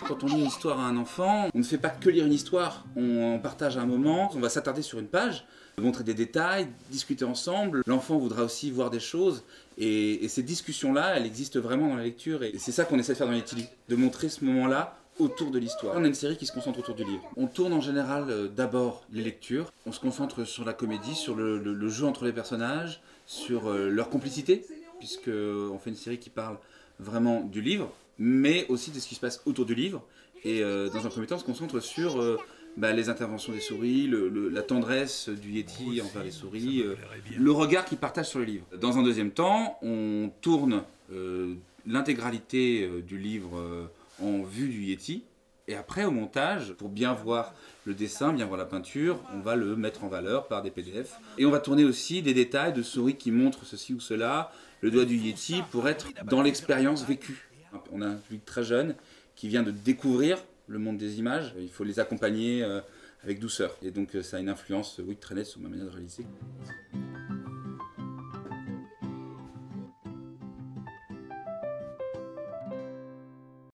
Quand on lit une histoire à un enfant, on ne fait pas que lire une histoire, on partage un moment, on va s'attarder sur une page, montrer des détails, discuter ensemble. L'enfant voudra aussi voir des choses et ces discussions-là, elles existent vraiment dans la lecture et c'est ça qu'on essaie de faire dans les petits livres, de montrer ce moment-là autour de l'histoire. On a une série qui se concentre autour du livre. On tourne en général d'abord les lectures, on se concentre sur la comédie, sur le jeu entre les personnages, sur leur complicité, puisqu'on fait une série qui parle vraiment du livre, mais aussi de ce qui se passe autour du livre. Et dans un premier temps, on se concentre sur les interventions des souris, la tendresse du Yéti envers les souris, le regard qu'ils partagent sur le livre. Dans un deuxième temps, on tourne l'intégralité du livre en vue du Yéti. Et après, au montage, pour bien voir le dessin, bien voir la peinture, on va le mettre en valeur par des PDF. Et on va tourner aussi des détails de souris qui montrent ceci ou cela, le doigt du Yéti, pour être dans l'expérience vécue. On a un public très jeune qui vient de découvrir le monde des images. Il faut les accompagner avec douceur. Et donc ça a une influence, oui, très nette sur ma manière de réaliser.